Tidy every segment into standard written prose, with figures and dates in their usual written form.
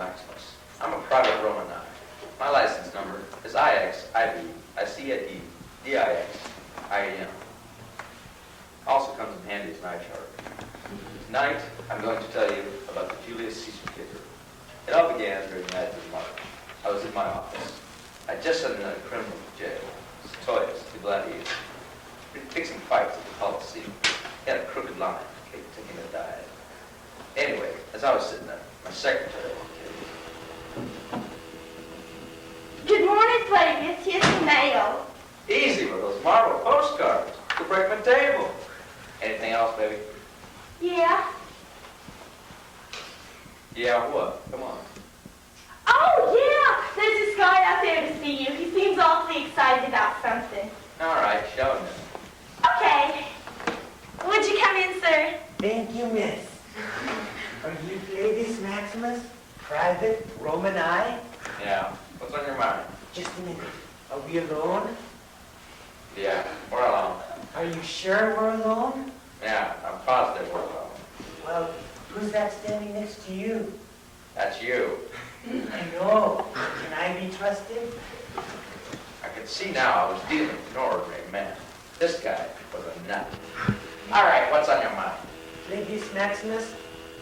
Maximus. I'm a private Roman knight. My license number is IXIV-ICAD-DIX-IAM. Also comes in handy as night chart. Tonight, I'm going to tell you about the Julius Caesar kicker. It all began during the night of March. I was in my office. I just sent another criminal to jail, Toga, the gladiator. Been fixing fights at the Colosseum. He had a crooked line, taking a dive. Anyway, as I was sitting there, my secretary came. Good morning, Claudius. Here's the mail. Easy with those marble postcards. You'll break my table. Anything else, baby? Yeah. Yeah, what? Come on. Oh, yeah. There's this guy out there to see you. He seems awfully excited about something. All right, show him. Okay. Would you come in, sir? Thank you, miss. Are you Claudius Maximus? Private Roman eye? Yeah. What's on your mind? Just a minute. Are we alone? Yeah, we're alone. Are you sure we're alone? Yeah, I'm positive we're alone. Well, who's that standing next to you? That's you. I know. Can I be trusted? I could see now I was dealing with an ordinary man. This guy was a nut. All right, what's on your mind? Claudius Maximus,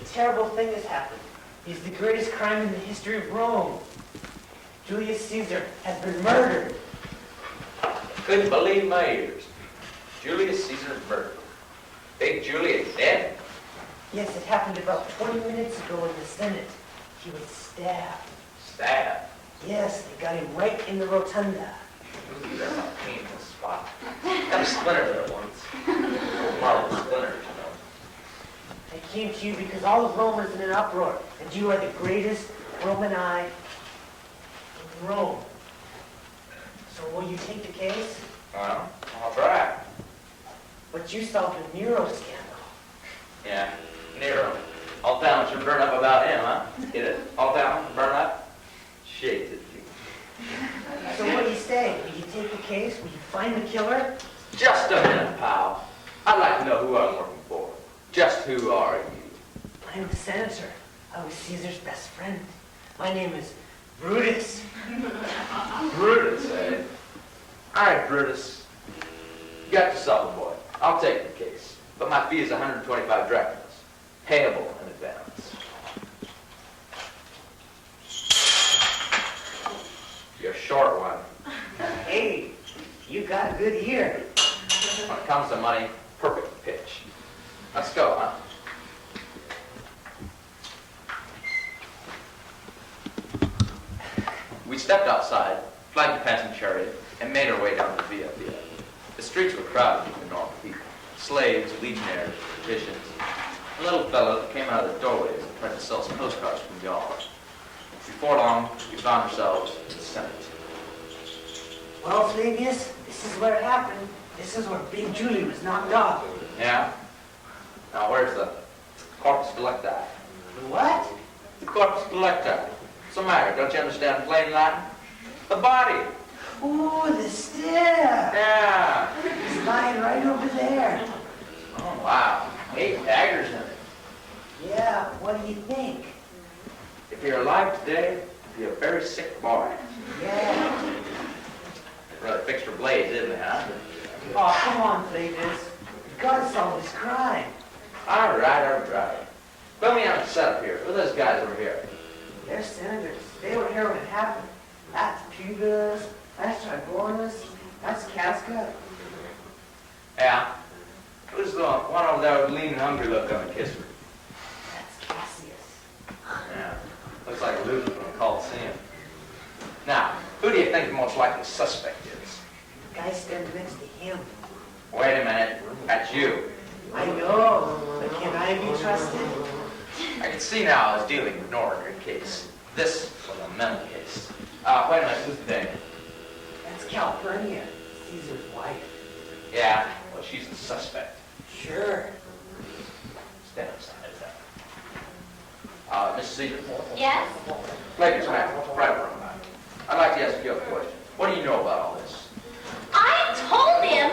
a terrible thing has happened. He's the greatest crime in the history of Rome. Julius Caesar has been murdered. Couldn't believe my ears. Julius Caesar's murdered. Big Julius dead? Yes, it happened about 20 minutes ago in the Senate. He was stabbed. Stabbed? Yes, they got him right in the rotunda. Ooh, that's a painful spot. Got a splinter there once. Marble splinters, you know. I came to you because all of Rome is in an uproar, and you are the greatest Roman eye in Rome. So will you take the case? Well, I'll try. But you solved the Nero scandal. Yeah, Nero. All town should burn up about him, huh? Get it? All town burn up? Shades it. So what do you say? Will you take the case? Will you find the killer? Just a minute, pal. I'd like to know who I'm working for. Just who are you? I'm a senator. I was Caesar's best friend. My name is Brutus. Brutus, eh? All right, Brutus. You got yourself a boy. I'll take the case. But my fee is 125 drachmas. Payable in advance. You're a short one. Hey, you got a good ear. When it comes to money, perfect pitch. Let's go, huh? We stepped outside, flagged the passing chariot, and made our way down the Via Via. The streets were crowded with normal people. Slaves, legionaries, physicians. A little fellow that came out of the doorways and tried to sell some postcards from Gaul. Before long, we found ourselves in the Senate. Well, Flavius, this is where it happened. This is where Big Julie was knocked off. Yeah? Now where's the corpus delicti? The what? The corpus delicti. What's the matter? Don't you understand plain Latin? The body. Ooh, the stair. Yeah. It's lying right over there. Oh, wow. 8 daggers in it. Yeah, what do you think? If you're alive today, you're a very sick boy. Yeah. Rather fixed for blades, isn't it, huh? Oh, come on, Flavius. You've got to solve this crime. All right. Fill me on the setup here. Who are those guys over here? They're senators. They were here when it happened. That's Pubis. That's Trigonus. That's Casca. Yeah. Who's the one over there with lean and hungry look on the kisser? That's Cassius. Yeah. Looks like a loser from the Colosseum. Now, who do you think the most likely suspect is? The guy standing next to him. Wait a minute. That's you. I know, but can I be trusted? I can see now I was dealing with an ordinary case. This was a mental case. Wait a minute. Who's the dame? That's Calpurnia, Caesar's wife. Yeah. Well, she's the suspect. Sure. Stand aside. Mrs. Caesar. Yes? Ladies, private room. I'd like to ask you a question. What do you know about all this? I told him,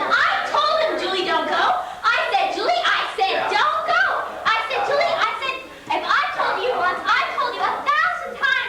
Julie, don't go. I said, Julie, don't go. I said, Julie, if I told you once, I told you 1,000 times.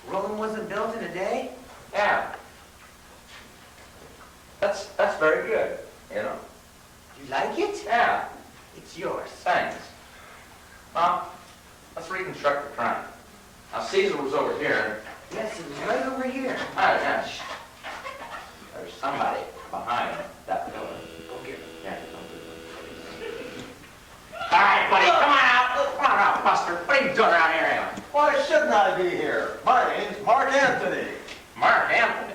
Rome wasn't built in a day? Yeah. That's very good, you know. You like it? Yeah, It's yours. thanks. Well, let's reconstruct the crime. Now, Caesar was over here. Yes, it was right over here. Oh, yeah. There's somebody behind that pillar. Go get it. Yeah. All right, buddy, come on out. Come on out, Buster. What are you doing around here anyway? Why shouldn't I be here? My name's Mark Anthony. Mark Anthony.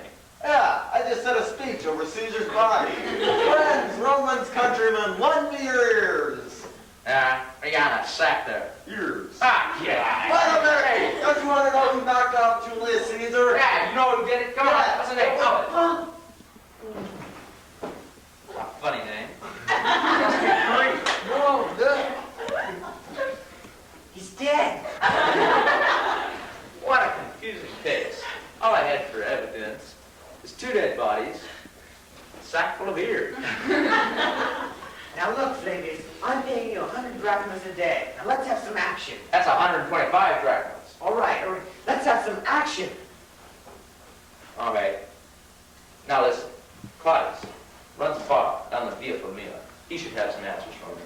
Yeah, I just said a speech over Caesar's body. Friends, Romans, countrymen, lend me your ears. We got a sack there. Ears. Ah, yeah. By the way, don't you want to know who knocked out Julius Caesar? Yeah, you know who did it? Come on, what's the name? Oh, a funny name. No, dead. He's dead. What a confusing case. All I had for evidence is 2 dead bodies, a sack full of ears. Now look, Flavius, I'm paying you 100 drachmas a day. Now let's have some action. That's 125 drachmas. All right, let's have some action. All right. Now listen, Claudius runs a bar down the Via Familia. He should have some answers for me.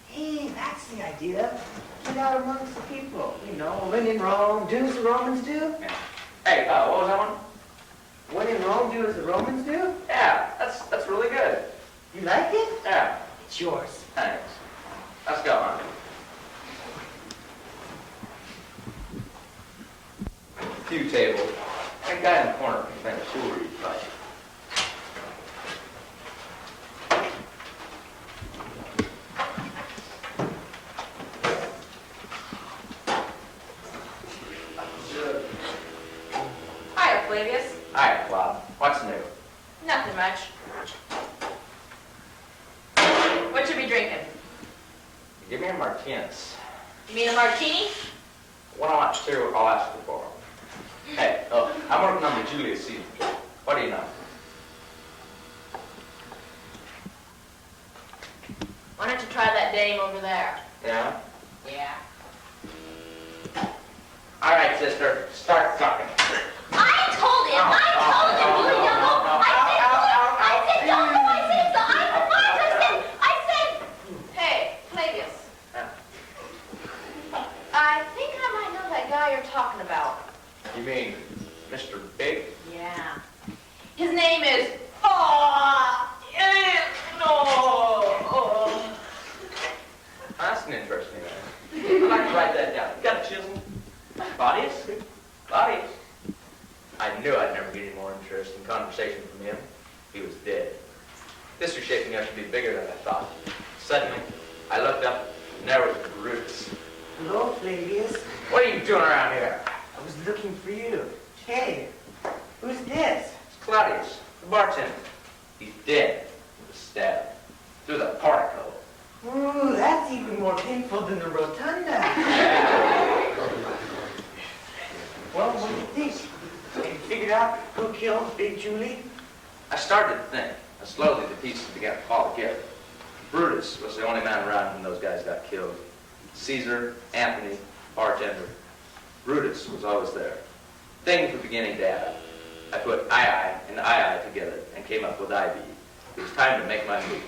Hey, that's the idea. Get out amongst the people. You know, when in Rome, do as the Romans do. Yeah. Hey, what was that one? When in Rome, do as the Romans do. Yeah, that's really good. You like it? Yeah, It's yours. thanks. Let's go on. Few tables. That guy in the corner can find a jewelry fight. Hiya, Flavius. Hi, Claude. What's new? Nothing much. What should we be drinking? Give me a Martinez. You mean a martini? What I want to, I'll ask you for. Hey, I'm working on the Julius Caesar. What do you know? Why don't you try that dame over there? Yeah? Yeah. All right, sister, start talking. I told him, Julie, don't go. I said, don't go, I said, hey, Flavius. Yeah. I think I might know that guy you're talking about. You mean Mr. Big? Yeah. His name is, That's an interesting name. I'd like to write that down. You got a chisel? Claudius? Claudius. I knew I'd never get any more interest in conversation from him. He was dead. This was shaping up to be bigger than I thought. Suddenly, I looked up, and there was Brutus. Hello, Flavius. What are you doing around here? I was looking for you. Hey, who's this? It's Claudius, the bartender. He's dead. He was stabbed through the portico. Ooh, that's even more painful than the rotunda. Well, what do you think? Have you figured out who killed Big Julie? I started to think, and slowly the pieces began to fall together. Brutus was the only man around when those guys got killed. Caesar, Anthony, Bartender. Brutus was always there. Things were beginning to add up. I put I and I together and came up with IB. It was time to make my move.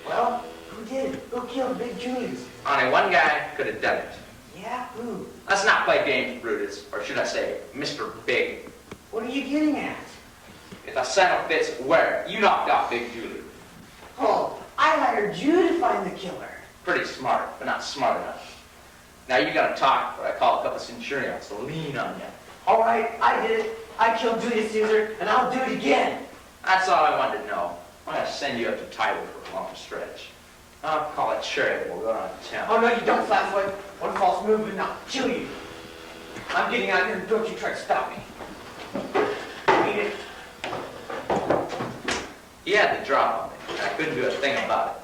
Well, who did? Who killed Big Julius? Only one guy could have done it. Yeah, who? Let's not play games, Brutus, or should I say, Mr. Big. What are you getting at? If a son fits where you knocked off Big Julie. Oh, I hired you to find the killer. Pretty smart, but not smart enough. Now you gotta talk, or I call a couple centurions to lean on you. All right, I did it. I killed Julius Caesar, and I'll do it again. That's all I wanted to know. I'm gonna send you up to Tyler for a long stretch. I'll call it charity. We'll go on to town. Oh, no, you don't, Flatfoot. One false move and I'll kill you. I'm getting out here and don't you try to stop me. Eat it. He had the drop on me, and I couldn't do a thing about it.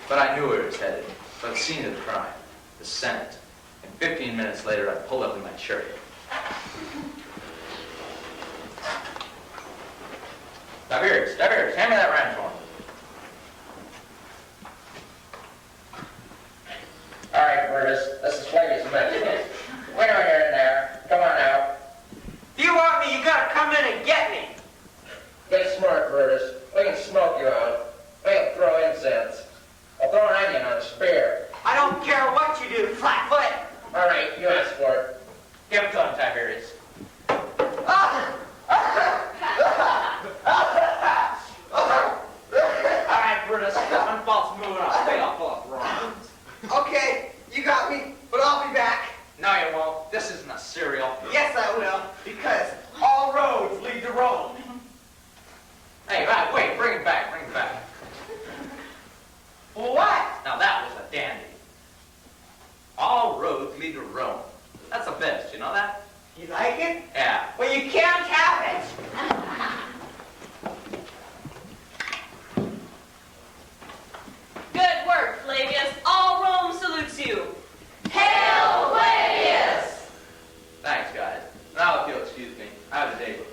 But I knew where he was headed. For the scene of the crime, the Senate. And 15 minutes later, I pulled up in my chariot. Tiberius, hand me that ranch horn. All right, Brutus, this is Flavius Mexican. We know you're in there. Come on now. Give it to him, Tiberius. All right, Brutus, one false move and I'll stay off off wrong. Okay, you got me, but I'll be back. No, you won't. This isn't a cereal. Yes, I will, because all roads lead to Rome. Hey, right, wait, bring it back, bring it back. Well, what? Now that was a dandy. All roads lead to Rome. That's the best, you know that? You like it? Yeah. Well, you can't have it. Good work, Flavius. All Rome salutes you. Hail, Claudius! Thanks, guys. Now, if you'll excuse me, I have a date with